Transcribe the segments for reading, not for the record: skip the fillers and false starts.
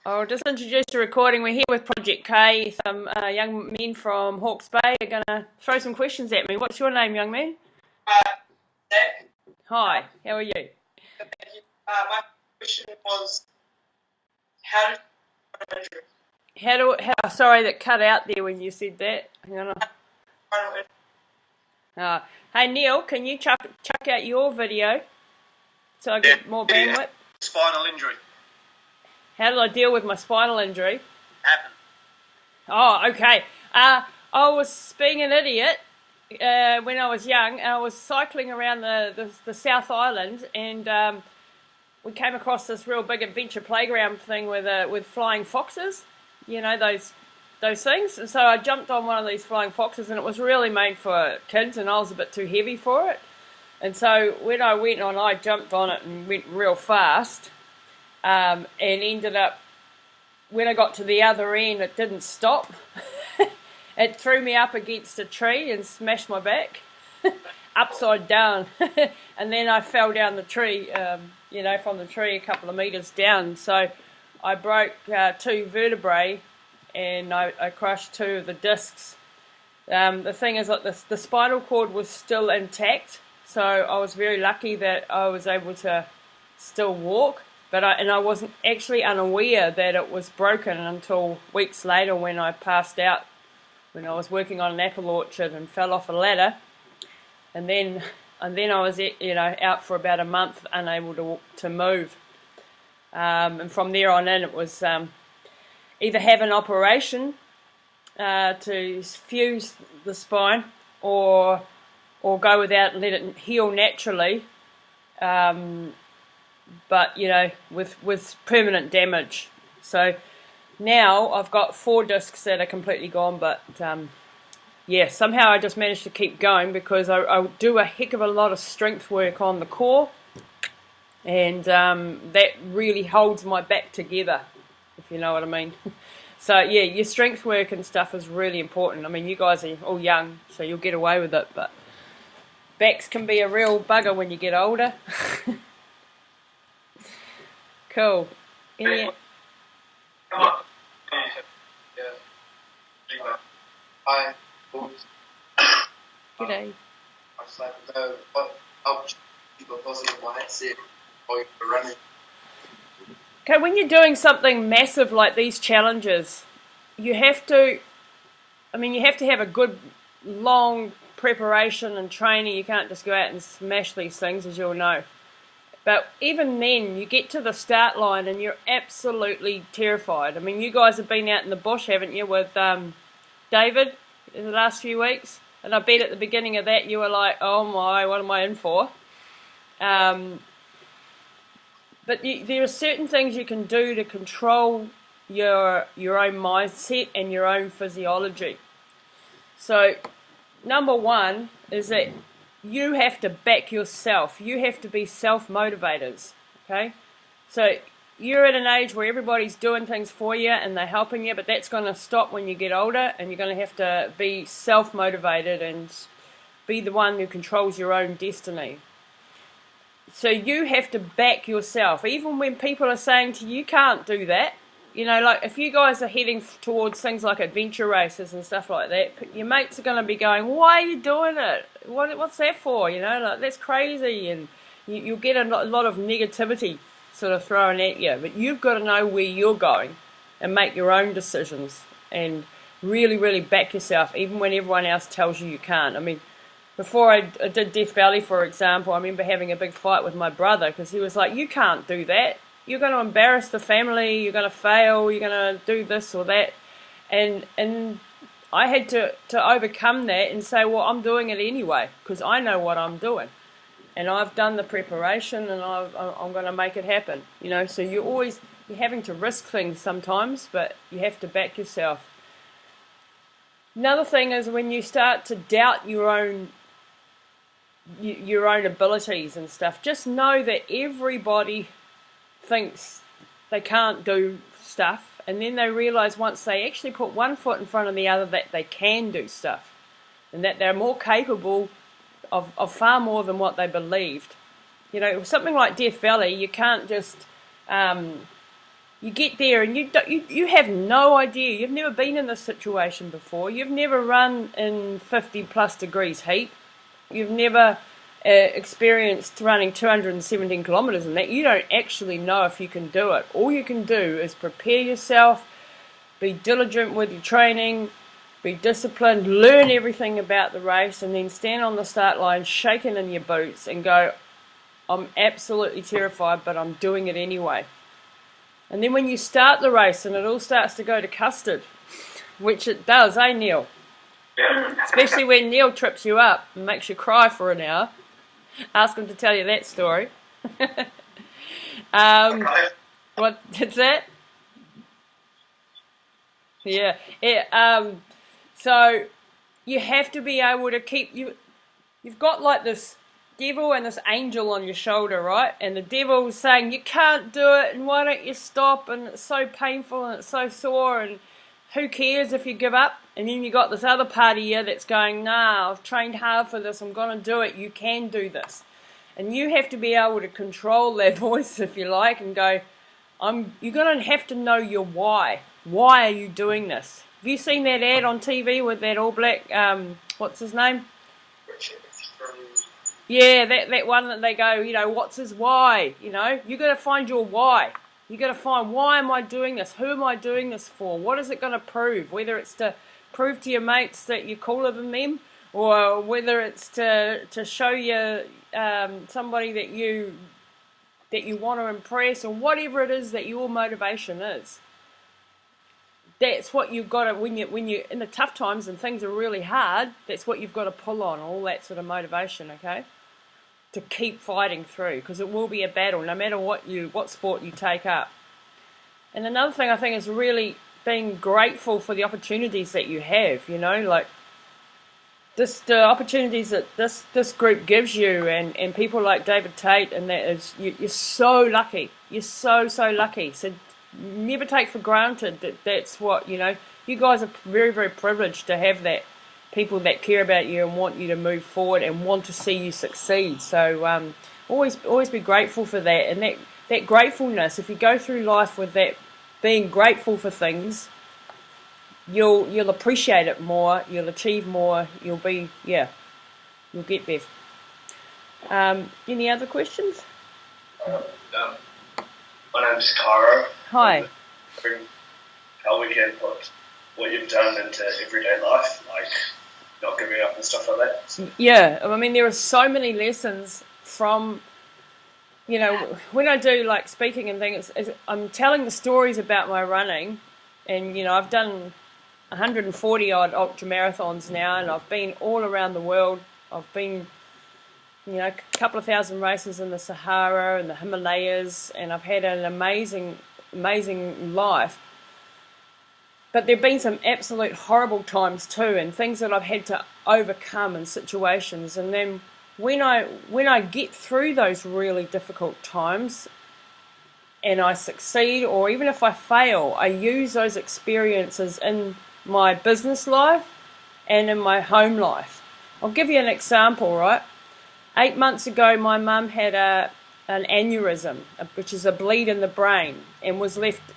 I'll just introduce the recording. We're here with Project K. Some young men from Hawke's Bay are going to throw some questions at me. What's your name, young man? Zach. Hi, how are you? Thank you. My question was, how did you injury? Sorry, that cut out there when you said that. Hang on. Hey, Neil, can you chuck out your video so I get more bandwidth? Spinal injury. How did I deal with my spinal injury? Happened. Oh, okay. I was being an idiot when I was young. I was cycling around the South Island, and we came across this real big adventure playground thing with flying foxes. You know, those things. And so I jumped on one of these flying foxes, and it was really made for kids, and I was a bit too heavy for it. And so when I went on, I jumped on it and went real fast. And ended up, when I got to the other end, it didn't stop. It threw me up against a tree and smashed my back upside down. And then I fell down the tree, from the tree a couple of meters down. So I broke 2 vertebrae, and I crushed 2 of the discs. The thing is that the spinal cord was still intact, so I was very lucky that I was able to still walk. But I wasn't actually unaware that it was broken until weeks later when I passed out when I was working on an apple orchard and fell off a ladder, and then I was out for about a month, unable to move, and from there on in it was either have an operation to fuse the spine or go without and let it heal naturally. But with permanent damage. So now I've got 4 discs that are completely gone, but somehow I just managed to keep going because I do a heck of a lot of strength work on the core, and that really holds my back together, if you know what I mean. So yeah, your strength work and stuff is really important. I mean, you guys are all young, so you'll get away with it, but backs can be a real bugger when you get older. Cool. Hi. G'day. I just like to know what helped you keep a positive mindset while you're running. Okay, when you're doing something massive like these challenges, you have to have a good long preparation and training. You can't just go out and smash these things, as you'll know. But even then, you get to the start line and you're absolutely terrified. I mean, you guys have been out in the bush, haven't you, with David in the last few weeks? And I bet at the beginning of that you were like, oh my, what am I in for? But there are certain things you can do to control your own mindset and your own physiology. So, number 1 is that you have to back yourself. You have to be self-motivators, okay? So you're at an age where everybody's doing things for you and they're helping you, but that's going to stop when you get older, and you're going to have to be self-motivated and be the one who controls your own destiny. So you have to back yourself, even when people are saying to you, you can't do that. You know, like if you guys are heading towards things like adventure races and stuff like that, your mates are going to be going, why are you doing it? What's that for? You know, like that's crazy, and you'll get a lot of negativity sort of thrown at you. But you've got to know where you're going and make your own decisions and really, really back yourself, even when everyone else tells you you can't. I mean, before I did Death Valley, for example, I remember having a big fight with my brother because he was like, you can't do that. You're going to embarrass the family, you're going to fail, you're going to do this or that. And I had to overcome that and say, well, I'm doing it anyway because I know what I'm doing. And I've done the preparation, and I'm going to make it happen. You know, so you're having to risk things sometimes, but you have to back yourself. Another thing is when you start to doubt your own abilities and stuff, just know that everybody thinks they can't do stuff, and then they realize once they actually put one foot in front of the other that they can do stuff, and that they're more capable of far more than what they believed. You know, something like Death Valley, you can't just you get there and you have no idea. You've never been in this situation before. You've never run in 50 plus degrees heat. You've never experienced running 217 kilometres and that. You don't actually know if you can do it. All you can do is prepare yourself, be diligent with your training, be disciplined, learn everything about the race, and then stand on the start line shaking in your boots and go, I'm absolutely terrified, but I'm doing it anyway. And then when you start the race and it all starts to go to custard, which it does, eh, Neil? Especially when Neil trips you up and makes you cry for an hour. Ask him to tell you that story. What is that? Yeah. So you have to be able to keep you've got like this devil and this angel on your shoulder, right? And the devil's saying you can't do it and why don't you stop, and it's so painful and it's so sore and who cares if you give up? And then you got this other part of you that's going, nah, I've trained hard for this, I'm going to do it, you can do this. And you have to be able to control that voice, if you like, and go, you're going to have to know your why. Why are you doing this? Have you seen that ad on TV with that all black, what's his name? Yeah, that one that they go, what's his why? You got to find your why. You got to find, why am I doing this? Who am I doing this for? What is it going to prove? Whether it's to prove to your mates that you're cooler than them, or whether it's to show you somebody that you want to impress, or whatever it is that your motivation is. That's what you've got to, when you're in the tough times and things are really hard, that's what you've got to pull on, all that sort of motivation, okay? To keep fighting through, because it will be a battle no matter what sport you take up. And another thing I think is really being grateful for the opportunities that you have, like the opportunities that this group gives you, and people like David Tate, and that is, you're so lucky. You're so lucky. So never take for granted that's what, you guys are very, very privileged to have that. People that care about you and want you to move forward and want to see you succeed. So always be grateful for that. And that gratefulness, if you go through life with that, being grateful for things, you'll appreciate it more, you'll achieve more, you'll get there. Any other questions? My name's Cara. Hi. How we can put what you've done into everyday life, like not giving up and stuff like that. Yeah, I mean, there are so many lessons from, when I do like speaking and things, I'm telling the stories about my running, and I've done 140 odd ultra marathons now, and I've been all around the world. I've been, a couple of thousand races in the Sahara and the Himalayas, and I've had an amazing life. But there have been some absolute horrible times too, and things that I've had to overcome in situations. And then when I get through those really difficult times and I succeed, or even if I fail, I use those experiences in my business life and in my home life. I'll give you an example, right? 8 months ago, my mum had an aneurysm, which is a bleed in the brain, and was left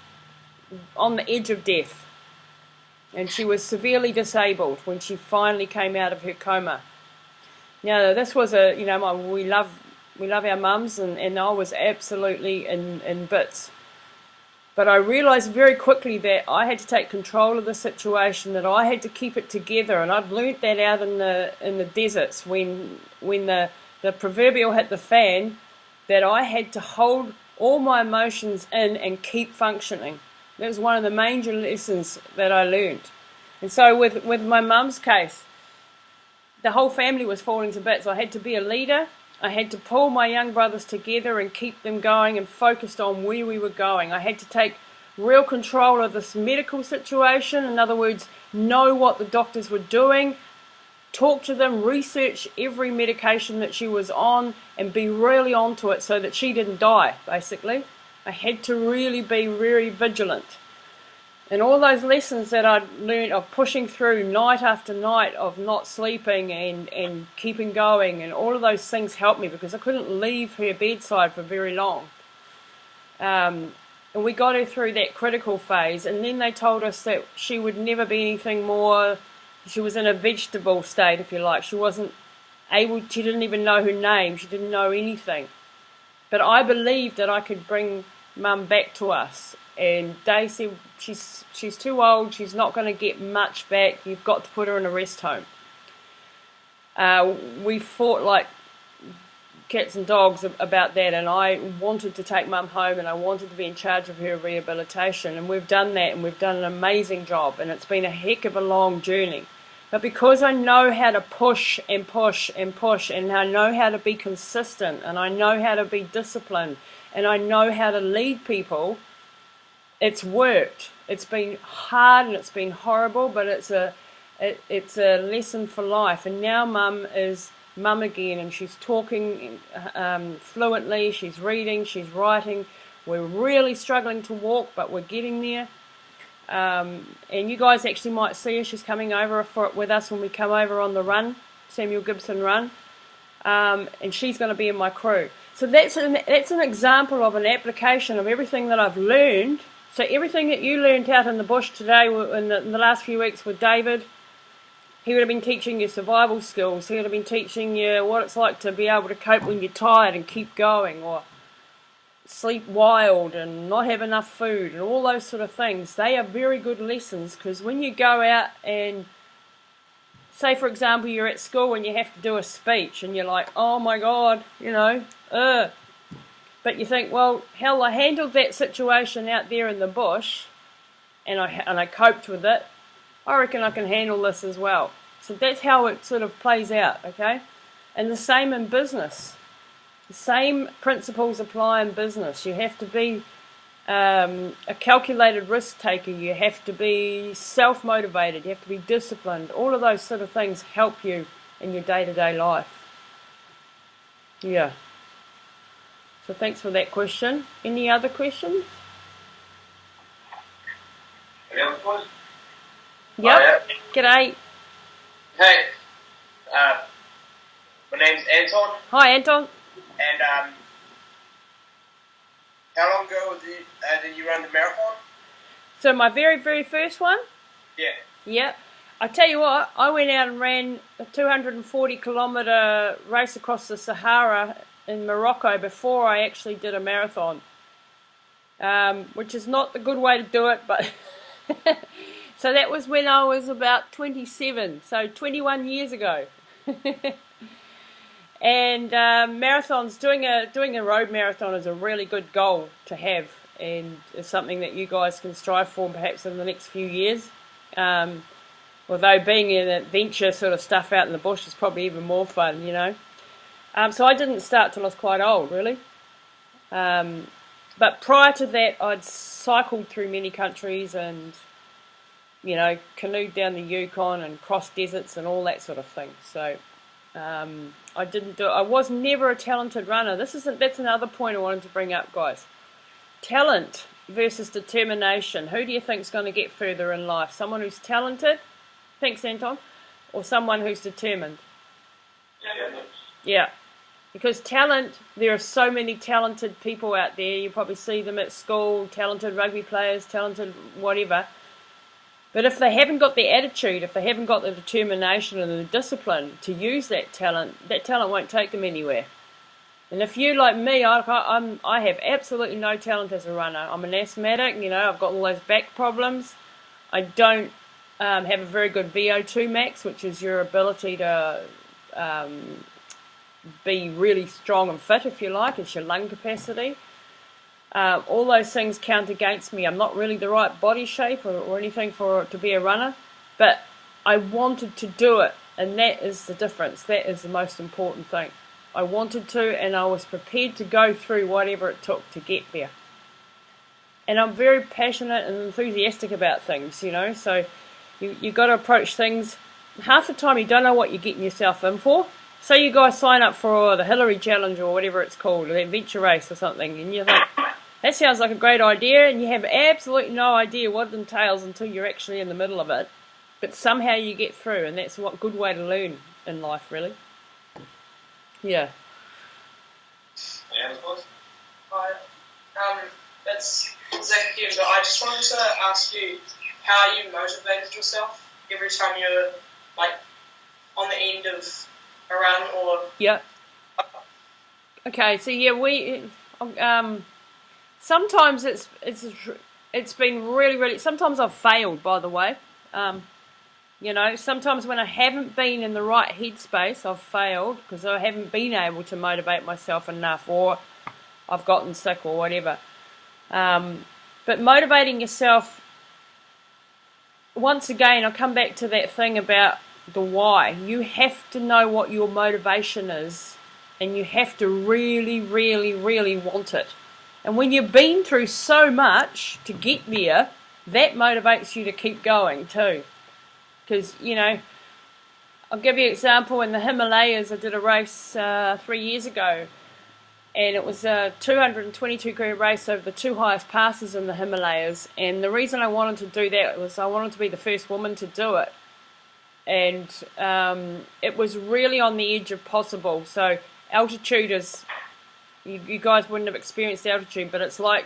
on the edge of death. And she was severely disabled when she finally came out of her coma. Now, this was we love our mums, and I was absolutely in bits. But I realised very quickly that I had to take control of the situation, that I had to keep it together, and I'd learnt that out in the deserts when the proverbial hit the fan, that I had to hold all my emotions in and keep functioning. That was one of the major lessons that I learned. And so with my mum's case, the whole family was falling to bits. I had to be a leader. I had to pull my young brothers together and keep them going and focused on where we were going. I had to take real control of this medical situation. In other words, know what the doctors were doing, talk to them, research every medication that she was on, and be really onto it so that she didn't die, basically. I had to really be very vigilant. And all those lessons that I'd learned of pushing through night after night, of not sleeping and keeping going, and all of those things helped me, because I couldn't leave her bedside for very long. and we got her through that critical phase, and then they told us that she would never be anything more. She was in a vegetable state, if you like. She wasn't able, she didn't even know her name, she didn't know anything. But I believed that I could bring Mum back to us, and they said she's too old, she's not going to get much back, you've got to put her in a rest home. We fought like cats and dogs about that, and I wanted to take Mum home, and I wanted to be in charge of her rehabilitation, and we've done that, and we've done an amazing job, and it's been a heck of a long journey. But because I know how to push and push and push, and I know how to be consistent, and I know how to be disciplined, and I know how to lead people, it's worked. It's been hard and it's been horrible, but it's a lesson for life. And now Mum is Mum again, and she's talking fluently, she's reading, she's writing. We're really struggling to walk, but we're getting there. And you guys actually might see her. She's coming over with us when we come over on the run, Samuel Gibson run, and she's going to be in my crew. So that's an example of an application of everything that I've learned. So everything that you learned out in the bush today, in the last few weeks with David, he would have been teaching you survival skills. He would have been teaching you what it's like to be able to cope when you're tired and keep going, or sleep wild and not have enough food, and all those sort of things. They are very good lessons, because when you go out and, say for example, you're at school and you have to do a speech and you're like, oh my God, you know, but you think, well, hell, I handled that situation out there in the bush, and I coped with it. I reckon I can handle this as well. So that's how it sort of plays out, okay? And the same in business. The same principles apply in business. You have to be a calculated risk taker. You have to be self-motivated. You have to be disciplined. All of those sort of things help you in your day-to-day life. Yeah. So thanks for that question. Any other questions? Any other questions? Yep. G'day. Hey, my name's Anton, Hi, Anton. and how long ago did you run the marathon? So my very, very first one? Yeah. Yep. I tell you what, I went out and ran a 240-kilometre race across the Sahara in Morocco before I actually did a marathon, which is not the good way to do it, but so that was when I was about 27, so 21 years ago. And marathons, doing a road marathon is a really good goal to have, and it's something that you guys can strive for perhaps in the next few years. Although being in adventure sort of stuff out in the bush is probably even more fun, you know. So I didn't start till I was quite old, really. But prior to that, I'd cycled through many countries and, you know, canoed down the Yukon and crossed deserts and all that sort of thing. So I was never a talented runner. That's another point I wanted to bring up, guys. Talent versus determination. Who do you think is going to get further in life? Someone who's talented, thanks Anton, or someone who's determined? Yeah. Because talent, there are so many talented people out there. You probably see them at school, talented rugby players, talented whatever. But if they haven't got the attitude, if they haven't got the determination and the discipline to use that talent won't take them anywhere. And if you, like me, I have absolutely no talent as a runner. I'm an asthmatic, you know, I've got all those back problems. I don't have a very good VO2 max, which is your ability to be really strong and fit, if you like. It's your lung capacity. All those things count against me. I'm not really the right body shape or anything to be a runner, but I wanted to do it, and that is the difference. That is the most important thing. I wanted to, and I was prepared to go through whatever it took to get there. And I'm very passionate and enthusiastic about things, you know, so you've got to approach things. Half the time you don't know what you're getting yourself in for. Say you guys sign up for the Hillary Challenge or whatever it's called, the adventure race or something, and you think, that sounds like a great idea, and you have absolutely no idea what it entails until you're actually in the middle of it. But somehow you get through, and that's a good way to learn in life, really. Yeah. Yeah, of course. Hi. That's Zach again, but I just wanted to ask you how you motivated yourself every time you're like on the end of a run or. Yeah. Okay, so yeah, sometimes it's been really. Sometimes I've failed, by the way. You know, sometimes when I haven't been in the right headspace, I've failed because I haven't been able to motivate myself enough, or I've gotten sick or whatever. But motivating yourself, once again, I'll come back to that thing about the why. You have to know what your motivation is, and you have to really want it. And when you've been through so much to get there, that motivates you to keep going too. Because, you know, I'll give you an example. In the Himalayas, I did a race 3 years ago, and it was a 222-km race over the 2 highest passes in the Himalayas. And the reason I wanted to do that was I wanted to be the first woman to do it. And it was really on the edge of possible. So altitude is, you guys wouldn't have experienced altitude, but it's like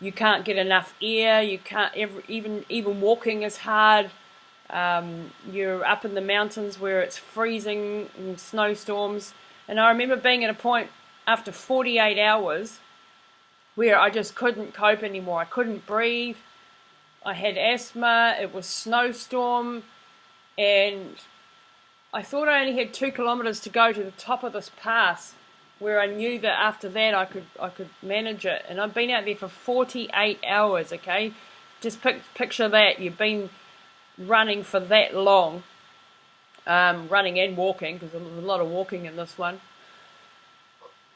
you can't get enough air. You can't even walking is hard. You're up in the mountains where it's freezing and snowstorms. And I remember being at a point after 48 hours where I just couldn't cope anymore. I couldn't breathe. I had asthma. It was snowstorm. And I thought I only had 2 kilometres to go to the top of this pass, where I knew that after that I could manage it. And I've been out there for 48 hours, okay? Just picture that. You've been running for that long, running and walking, because there was a lot of walking in this one.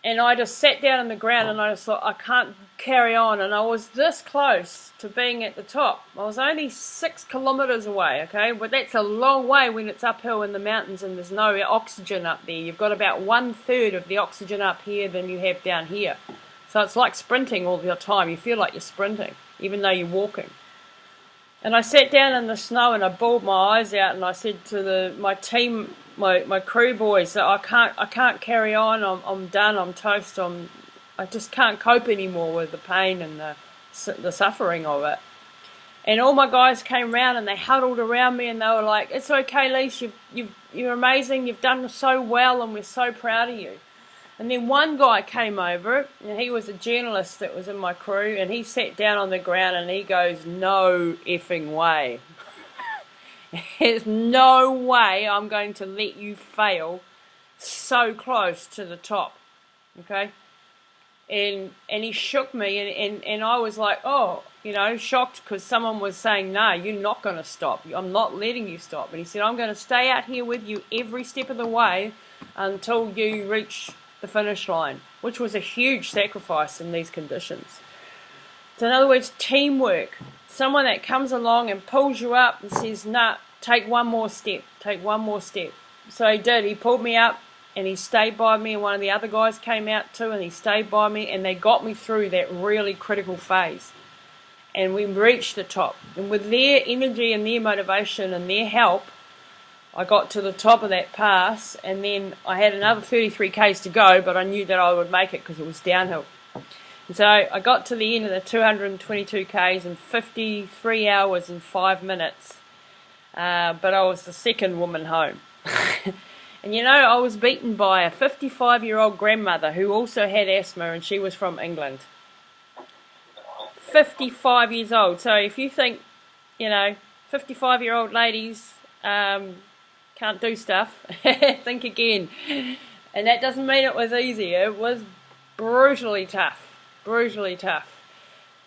And I just sat down on the ground and I just thought, I can't carry on. And I was this close to being at the top. I was only 6 kilometres away, okay? But that's a long way when it's uphill in the mountains and there's no oxygen up there. You've got about 1/3 of the oxygen up here than you have down here. So it's like sprinting all the time. You feel like you're sprinting, even though you're walking. And I sat down in the snow and I bawled my eyes out and I said to my team, my crew boys, that I can't carry on. I'm done. I'm toast. I just can't cope anymore with the pain and the suffering of it. And all my guys came round and they huddled around me and they were like, "It's okay, Lise. You're amazing. You've done so well and we're so proud of you." And then one guy came over, and he was a journalist that was in my crew, and he sat down on the ground and he goes, "No effing way. There's no way I'm going to let you fail so close to the top." Okay? And he shook me, and I was like, oh, you know, shocked, because someone was saying, "No, you're not going to stop. I'm not letting you stop." And he said, "I'm going to stay out here with you every step of the way until you reach the finish line," which was a huge sacrifice in these conditions. So in other words, teamwork. Someone that comes along and pulls you up and says, "Nah, take one more step, take one more step." So he did. He pulled me up and he stayed by me, and one of the other guys came out too and he stayed by me, and they got me through that really critical phase. And we reached the top. And with their energy and their motivation and their help, I got to the top of that pass, and then I had another 33 k's to go, but I knew that I would make it because it was downhill. And so I got to the end of the 222 k's in 53 hours and 5 minutes, but I was the second woman home. And you know, I was beaten by a 55-year-old grandmother who also had asthma, and she was from England. 55 years old. So if you think, you know, 55-year-old ladies can't do stuff, think again. And that doesn't mean it was easy. It was brutally tough. Brutally tough.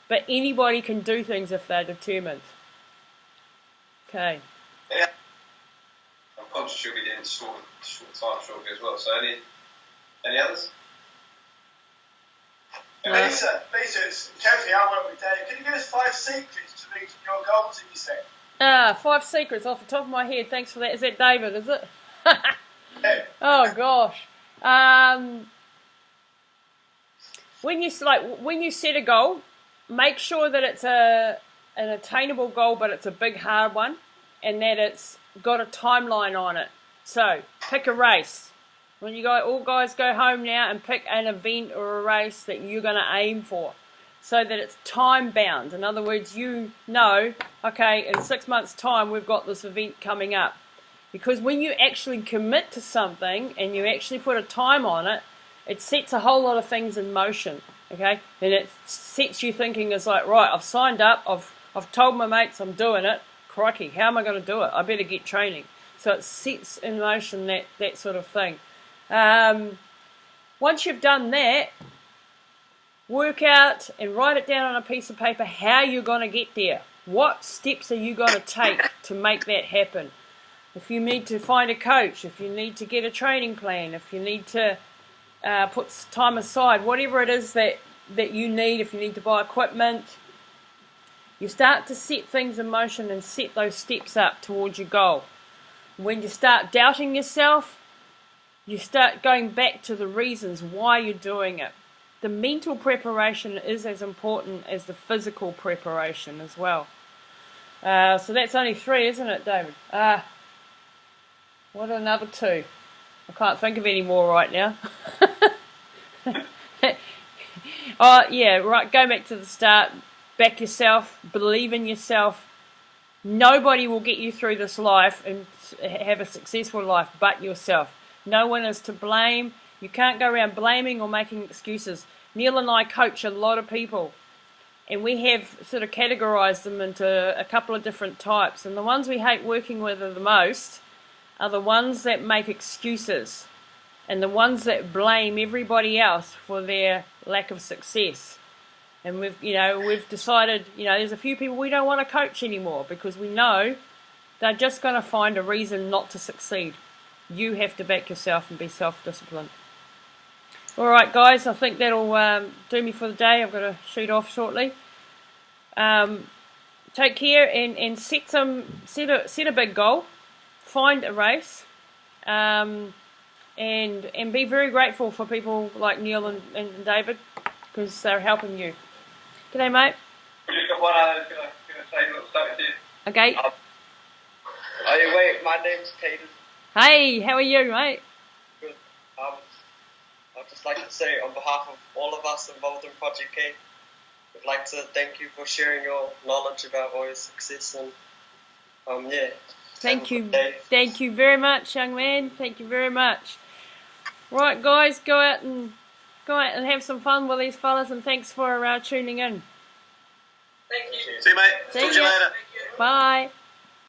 But anybody can do things if they're determined. Okay. Yeah. I'm conscious you'll be doing short time shortly as well. So any others? Lisa, it's Kathy, I work with Dave. Can you give us 5 secrets to reaching your goals, if you say? 5 secrets off the top of my head. Thanks for that. Is that David, is it? Yeah. Oh, gosh. When you set a goal, make sure that it's an attainable goal, but it's a big, hard one, and that it's got a timeline on it. So, pick a race. When all guys go home now and pick an event or a race that you're going to aim for. so that it's time bound. In other words, you know, okay, in 6 months' time we've got this event coming up. Because when you actually commit to something and you actually put a time on it, it sets a whole lot of things in motion, okay? And it sets you thinking, it's like, right, I've signed up, I've told my mates I'm doing it, crikey, how am I going to do it? I better get training. So it sets in motion that sort of thing. Once you've done that, work out and write it down on a piece of paper how you're going to get there. What steps are you going to take to make that happen? If you need to find a coach, if you need to get a training plan, if you need to put time aside, whatever it is that you need, if you need to buy equipment, you start to set things in motion and set those steps up towards your goal. When you start doubting yourself, you start going back to the reasons why you're doing it. The mental preparation is as important as the physical preparation as well. So that's only 3, isn't it, David? What another 2? I can't think of any more right now. Oh, yeah, right, go back to the start. Back yourself, believe in yourself. Nobody will get you through this life and have a successful life but yourself. No one is to blame. You can't go around blaming or making excuses. Neil and I coach a lot of people, and we have sort of categorized them into a couple of different types. And the ones we hate working with the most are the ones that make excuses and the ones that blame everybody else for their lack of success. And we've decided, there's a few people we don't want to coach anymore because we know they're just going to find a reason not to succeed. You have to back yourself and be self-disciplined. All right, guys, I think that'll do me for the day. I've got to shoot off shortly. Take care and set a big goal. Find a race, and be very grateful for people like Neil and David because they're helping you. G'day, mate. I just got one other going to say a little something to you. Okay. Wait, my name's Tatum. Hey, how are you, mate? Good. I'd just like to say on behalf of all of us involved in Project K, I'd like to thank you for sharing your knowledge about all your success and yeah. Thank you very much, young man. Thank you very much. Right, guys, go out and have some fun with these fellas, and thanks for tuning in. Thank you. See you, mate. See Talk to you ya. later. Bye.